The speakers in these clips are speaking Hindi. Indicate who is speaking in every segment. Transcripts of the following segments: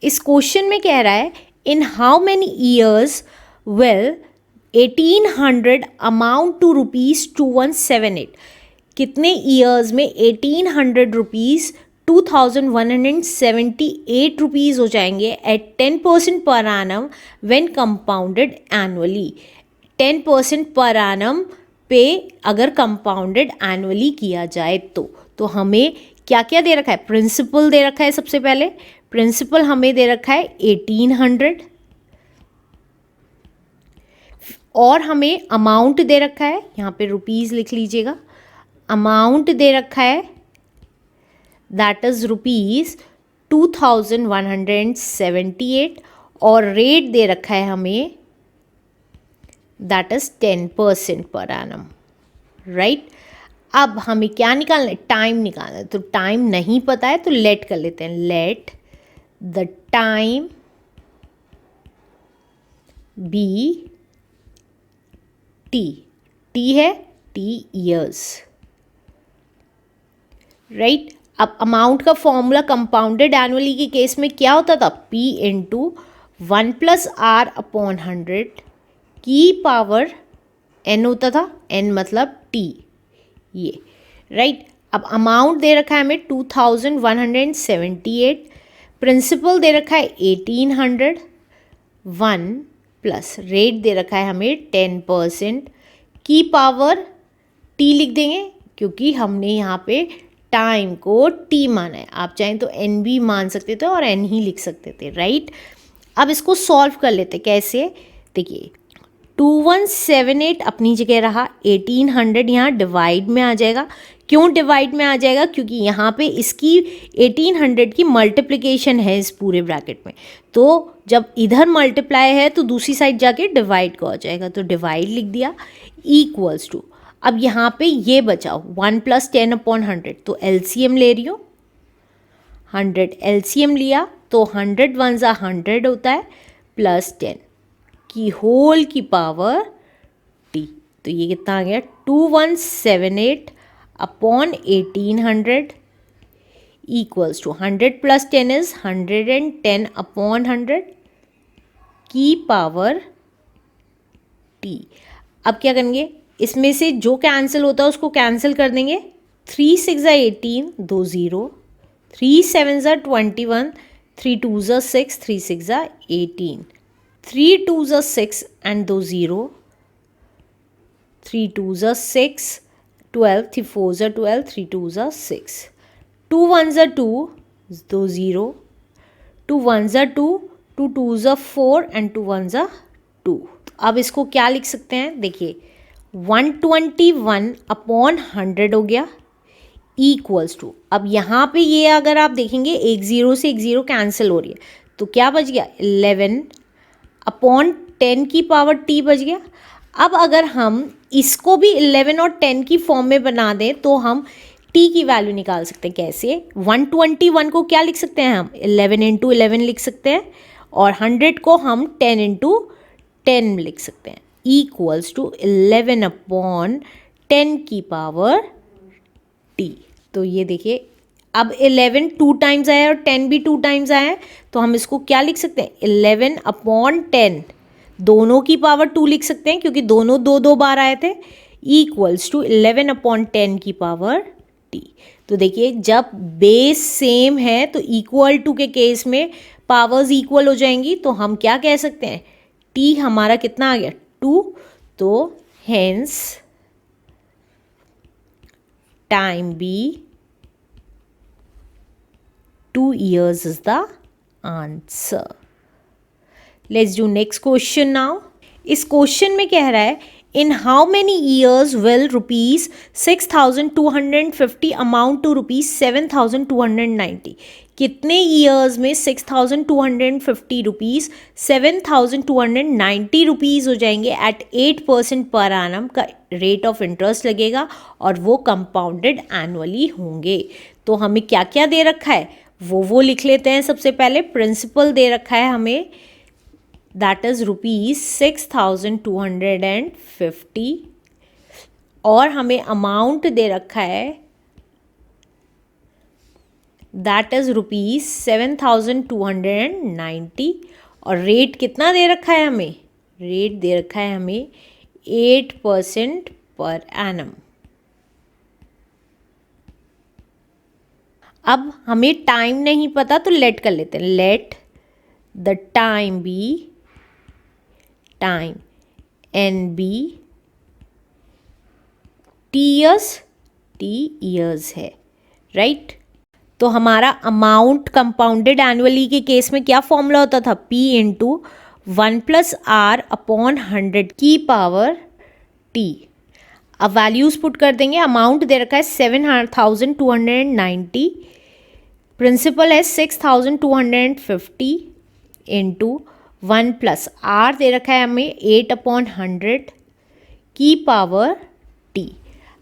Speaker 1: इस क्वेश्चन में कह रहा है in how many years will 1800 amount to rupees 2178, कितने ईयर्स में 1800 रुपीज़ 2178 रुपीज़ हो जाएंगे eight 10% per annum when compounded annually. 10% per annum पे अगर कंपाउंडेड एनुअली किया जाए तो हमें क्या क्या दे रखा है, प्रिंसिपल दे रखा है। सबसे पहले प्रिंसिपल हमें दे रखा है 1800 और हमें अमाउंट दे रखा है, यहाँ पे रुपीज़ लिख लीजिएगा, अमाउंट दे रखा है दैट इज़ रुपीज़ 2178 और रेट दे रखा है हमें that is 10% per annum, right. अब हमें क्या निकालना है, टाइम निकालना है। तो टाइम नहीं पता है तो लेट कर लेते हैं, let the time be T, T है टी ईयर्स, राइट। अब अमाउंट का फॉर्मूला कंपाउंडेड एनुअली के केस में क्या होता था, P इंटू 1 + R अपॉन 100 की पावर n होता था, n मतलब T, ये राइट। अब अमाउंट दे रखा है हमें 2178, प्रिंसिपल दे रखा है 1800, 1 प्लस रेट दे रखा है हमें 10%, की पावर T लिख देंगे क्योंकि हमने यहाँ पे टाइम को T माना है। आप चाहें तो N भी मान सकते थे और N ही लिख सकते थे, राइट। अब इसको सॉल्व कर लेते, कैसे, देखिए 2178 अपनी जगह रहा, 1800 यहाँ डिवाइड में आ जाएगा। क्यों डिवाइड में आ जाएगा, क्योंकि यहाँ पे इसकी 1800 की मल्टीप्लिकेशन है इस पूरे ब्रैकेट में, तो जब इधर मल्टीप्लाई है तो दूसरी साइड जाके डिवाइड को आ जाएगा, तो डिवाइड लिख दिया इक्वल्स टू। अब यहाँ पे ये बचा 1 + 10 अपॉन 100, तो एलसीएम ले रही हूँ, 100 एलसीएम लिया तो 100 × 1 = 100 होता है प्लस 10 की होल की पावर टी, तो ये कितना आ गया 2178 upon 1800 equals to 100 + 10 is 110 upon 100 की पावर टी। अब क्या करेंगे, इसमें से जो कैंसिल होता है उसको कैंसिल कर देंगे, 3 × 6 = 18, 2 0, 3 × 7 = 21, 3 2 = 6, 3 6 = 18, 3 2 = 6 and 2 0, 3 2 = 6, 12, 3 4 = 12, 3 2 = 6, 2 1 = 2, 2 0, 2 1 = 2, 2 2 = 4 and 2 1 = 2। अब इसको क्या लिख सकते हैं, देखिए 121 अपॉन 100 हो गया इक्वल्स टू, अब यहाँ पे ये अगर आप देखेंगे एक ज़ीरो से एक ज़ीरो कैंसिल हो रही है, तो क्या बच गया 11 अपॉन 10 की पावर टी बच गया। अब अगर हम इसको भी 11 और 10 की फॉर्म में बना दें तो हम टी की वैल्यू निकाल सकते हैं, कैसे, 121 को क्या लिख सकते हैं हम 11 × 11 लिख सकते हैं और 100 को हम 10 × 10 लिख सकते हैं इक्वल्स टू 11 अपॉन 10 की पावर टी। तो ये देखिए अब 11 2 टाइम्स आया और 10 भी 2 टाइम्स आया है, तो हम इसको क्या लिख सकते हैं 11 अपॉन 10, दोनों की पावर 2 लिख सकते हैं क्योंकि दोनों 2 बार आए थे, इक्वल्स टू 11 अपॉन 10 की पावर टी। तो देखिए जब बेस सेम है तो इक्वल टू के केस में पावर्स इक्वल हो जाएंगी, तो हम क्या कह सकते हैं टी हमारा कितना आ गया 2, तो hence time be 2 years is the answer. Let's do next question now. इस क्वेश्चन में कह रहा है in how many years will rupees 6250 amount to rupees 7290, कितने ईयर्स में 6250 रुपीज़ 7290 रुपीज़ हो जाएंगे एट 8% पर एनम का रेट ऑफ इंटरेस्ट लगेगा और वो कंपाउंडेड एनुअली होंगे। तो हमें क्या क्या दे रखा है वो लिख लेते हैं। सबसे पहले प्रिंसिपल दे रखा है हमें दैट इज़ रुपीज़ 6250 और हमें अमाउंट दे रखा है दैट इज़ ₹7,290 और रेट कितना दे रखा है हमें, रेट दे रखा है हमें 8% पर एनम। अब हमें टाइम नहीं पता तो लेट कर लेते हैं, let the time be, time n be T years है, राइट। तो हमारा अमाउंट कंपाउंडेड एनुअली के केस में क्या फॉर्मूला होता था, P इंटू 1+R/100 की पावर T। अब वैल्यूज पुट कर देंगे, अमाउंट दे रखा है 7,290, प्रिंसिपल है 6,250 इंटू 1+R दे रखा है हमें 8/100 की पावर T।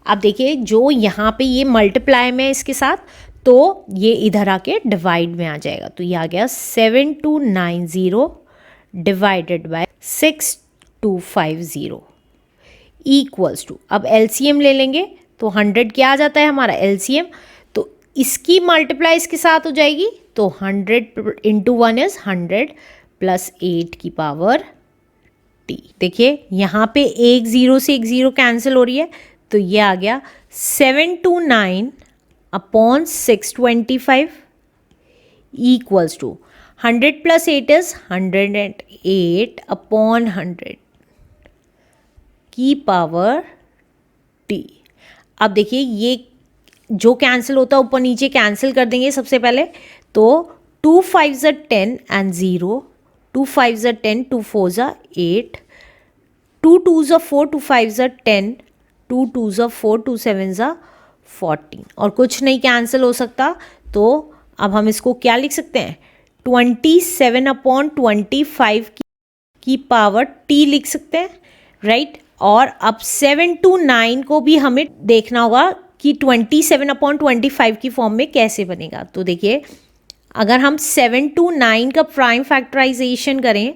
Speaker 1: अब देखिए जो यहाँ पे ये मल्टीप्लाई में इसके साथ, तो ये इधर आके डिवाइड में आ जाएगा, तो ये आ गया 7290 डिवाइडेड बाय 6250 इक्वल्स टू, अब एलसीएम ले लेंगे तो 100 क्या आ जाता है हमारा एलसीएम, तो इसकी मल्टीप्लाई इसके साथ हो जाएगी, तो 100 इंटू 1 इज 100 प्लस 8 की पावर T। देखिए यहाँ पे एक ज़ीरो से एक ज़ीरो कैंसिल हो रही है, तो ये आ गया 729/625 इक्वल्स टू 100 प्लस 8 इज 108/100 की पावर T। अब देखिए ये जो कैंसिल होता है ऊपर नीचे कैंसिल कर देंगे सबसे पहले, तो 2 5 10 एंड 0, 2 5 10, 2 4 8, 2 2 4, 2 5 10, 2 2 4, 2 7 14 और कुछ नहीं कैंसिल हो सकता, तो अब हम इसको क्या लिख सकते हैं, 27/25 की पावर T लिख सकते हैं, राइट। और अब 7 to 9 को भी हमें देखना होगा कि 27/25 की फॉर्म में कैसे बनेगा। तो देखिए अगर हम 7 to 9 का प्राइम फैक्टराइजेशन करें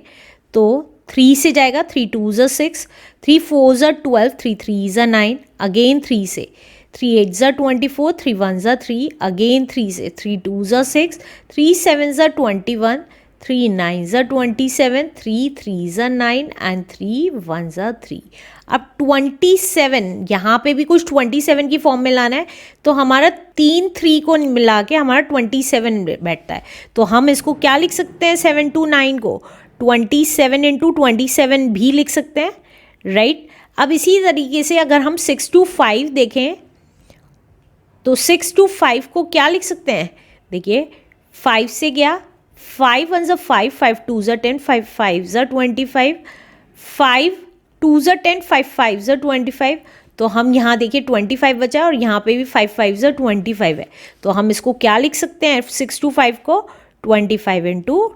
Speaker 1: तो 3 से जाएगा, 3 2 6, 3 4 12, 3 3 9, अगेन 3 से, 3 8 24, 3 1 3, अगेन 3 से, 3 2 6, 3 7 21, 3 9 27, 3 3 9 एंड 3 1 3। अब 27 यहाँ पे भी कुछ 27 की फॉर्म में लाना है, तो हमारा 3 3 को मिला के हमारा 27 बैठता है, तो हम इसको क्या लिख सकते हैं, 7 to 9 को 27 इंटू 27 भी लिख सकते हैं, राइट। अब इसी तरीके से अगर हम 6 to 5 देखें तो 6 to 5 को क्या लिख सकते हैं, देखिए 5 से गया, 5 1 5, 5 2 10, 5 5 25, 5 2 10, 5 5 25, तो हम यहाँ देखिए 25 बचा है और यहाँ पे भी 5 5 25 है, तो हम इसको क्या लिख सकते हैं, 6 to 5 को 25 इंटू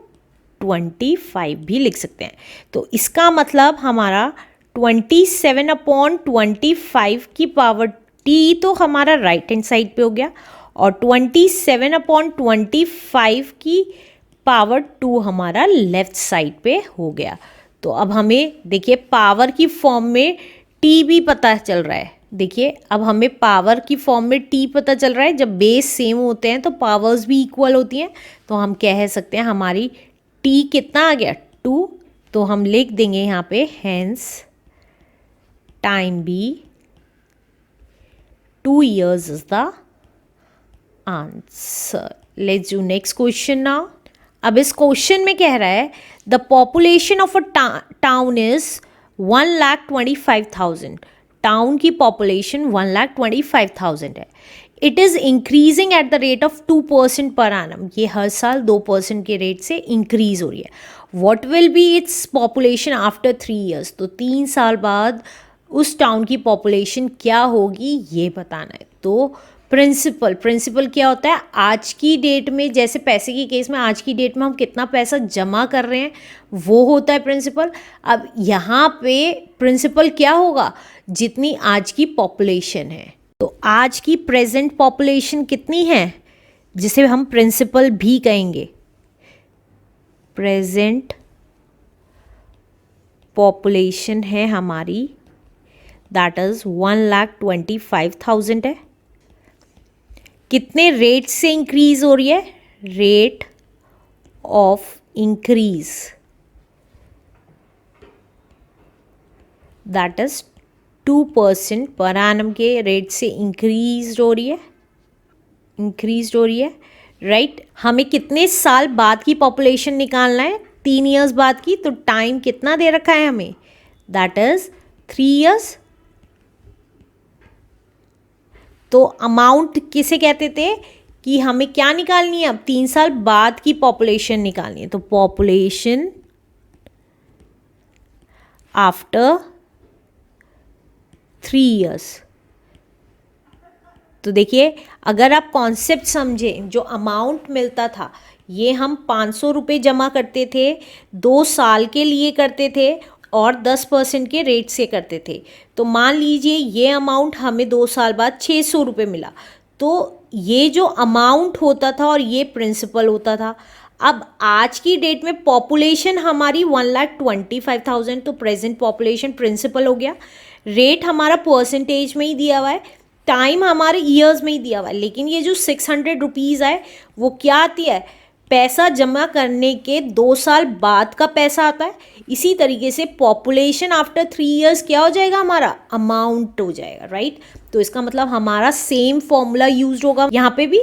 Speaker 1: 25 भी लिख सकते हैं। तो इसका मतलब हमारा 27/25 की पावर T तो हमारा राइट हैंड साइड पे हो गया, और 27/25 की पावर 2 हमारा लेफ्ट साइड पे हो गया। तो अब हमें देखिए पावर की फॉर्म में T भी पता चल रहा है, देखिए अब हमें पावर की फॉर्म में T पता चल रहा है, जब बेस सेम होते हैं तो पावर्स भी इक्वल होती हैं, तो हम कह सकते हैं हमारी T कितना आ गया 2, तो हम लिख देंगे यहाँ पे hence time be 2 years is the answer. Let's do next question now. अब इस क्वेश्चन में कह रहा है the population of a town is 1,25,000। Town की पॉपुलेशन 1,25,000 है। It is increasing at the rate of 2% per annum. ये हर साल 2% के रेट से इंक्रीज हो रही है। What will be its population after 3 years? तो 3 साल बाद उस टाउन की पॉपुलेशन क्या होगी ये बताना है। तो प्रिंसिपल क्या होता है, आज की डेट में जैसे पैसे के केस में आज की डेट में हम कितना पैसा जमा कर रहे हैं वो होता है प्रिंसिपल। अब यहाँ पे प्रिंसिपल क्या होगा, जितनी आज की पॉपुलेशन है। तो आज की प्रेजेंट पॉपुलेशन कितनी है, जिसे हम प्रिंसिपल भी कहेंगे। प्रेजेंट पॉपुलेशन है हमारी, दैट इज 1,25,000 है। कितने रेट से इंक्रीज हो रही है, rate of increase, that is 2% per annum के रेट से इंक्रीज हो रही है, राइट। हमें कितने साल बाद की पॉपुलेशन निकालना है, 3 ईयर्स बाद की, तो टाइम कितना दे रखा है हमें, दैट इज 3 ईयर्स। तो अमाउंट किसे कहते थे कि हमें क्या निकालनी है, अब 3 साल बाद की पॉपुलेशन निकालनी है, तो पॉपुलेशन आफ्टर 3 ईयर्स। तो देखिए, अगर आप कॉन्सेप्ट समझें, जो अमाउंट मिलता था, ये हम 500 रुपये जमा करते थे, 2 साल के लिए करते थे और 10% के रेट से करते थे। तो मान लीजिए ये अमाउंट हमें 2 साल बाद 600 रुपये मिला, तो ये जो अमाउंट होता था और ये प्रिंसिपल होता था। अब आज की डेट में पॉपुलेशन हमारी 1,25,000, तो प्रेजेंट पॉपुलेशन प्रिंसिपल हो गया, रेट हमारा परसेंटेज में ही दिया हुआ है, टाइम हमारे ईयर्स में ही दिया हुआ है। लेकिन ये जो 600 रुपीज़ है वो क्या आती है, पैसा जमा करने के 2 साल बाद का पैसा आता है। इसी तरीके से पॉपुलेशन आफ्टर 3 ईयर्स क्या हो जाएगा, हमारा अमाउंट हो जाएगा, राइट। तो इसका मतलब हमारा सेम फॉर्मूला यूज होगा यहाँ पे भी,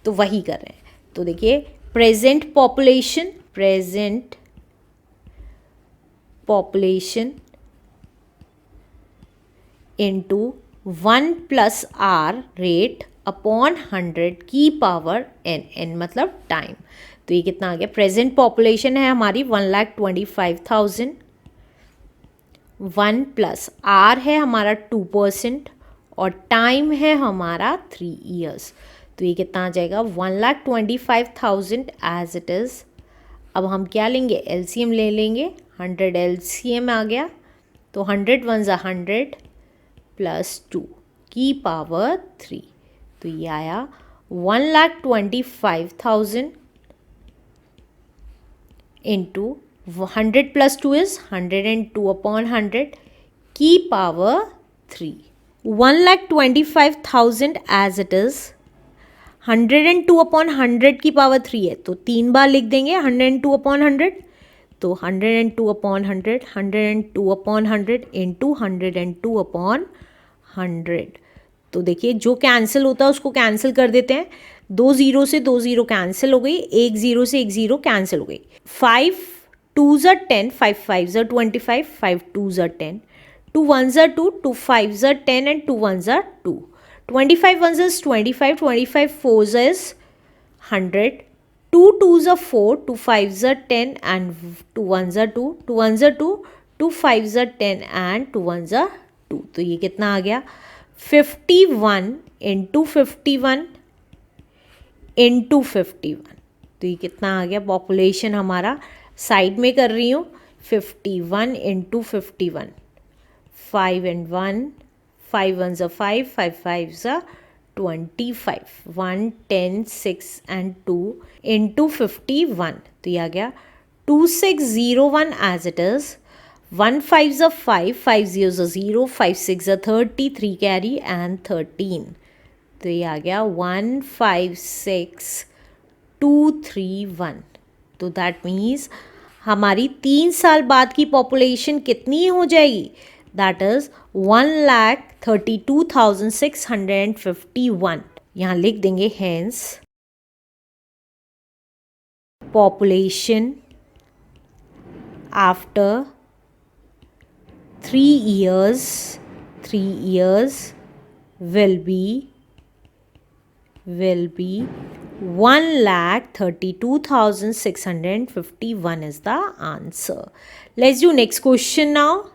Speaker 1: तो वही कर रहे हैं। तो देखिए, present population into 1 plus R rate upon 100 की पावर n मतलब टाइम। तो ये कितना आ गया, प्रेजेंट पॉपुलेशन है हमारी 1,25,000, 1 प्लस आर है हमारा 2% और टाइम है हमारा 3 ईयर्स। तो ये कितना आ जाएगा, 1,25,000 एज इट इज़। अब हम क्या लेंगे, एलसीएम ले लेंगे, 100 एलसीएम आ गया, तो 100 वन ज़ा 100 प्लस 2 की पावर 3, तो ये आया 1,25,000 इंटू 100 प्लस 2 इज 102 अपॉन 100 की power 3। 1,25,000 as it is, 102 upon 100 की पावर 3 है, तो 3 बार लिख देंगे 102 अपॉन 100, तो 102 अपॉन 100, 102 अपॉन 100 इंटू 102 अपॉन 100। तो देखिए, जो कैंसिल होता है उसको कैंसिल कर देते हैं, 2 ज़ीरो से 2 ज़ीरो कैंसिल हो गई, 1 ज़ीरो से 1 ज़ीरो कैंसिल हो गई। 5 2 ज़ा 10, 5 5 ज़ा 25, 5 2 ज़ा 10, 2 1 ज़ा 2, 2 5 ज़ा 10 एंड 2 1 ज़ा 2, 25 1 इज 25, 25 4 इज 100, 2 2 ज़ा 4, 2 5 ज़ा 10 एंड 2 1 ज़ा 2, 2 1 ज़ा 2, 2 5 ज़ा 10 एंड 2 1 ज़ा 2। तो ये कितना आ गया, 51 इंटू 51 इंटू 51। तो ये कितना आ गया, पॉपुलेशन हमारा, साइड में कर रही हूँ, 51 इंटू 51, 5 एंड 1, 5 1 ज़ा 5, 5 5 ज़ा 25, 1 10 6 एंड 2 इंटू 51। तो ये आ गया 2601 एज इट इज़, 1 5 ज़ा 5, 5 0 ज़ा 0, 5 6 ज़ा 30, 3 कैरी एंड 13। तो ये आ गया 156,231। तो दैट मीन्स हमारी 3 साल बाद की पॉपुलेशन कितनी हो जाएगी, दैट इज 1,32,651। यहाँ लिख देंगे hence population after 3 years will be 1,32,651 is the answer. Let's do next question now.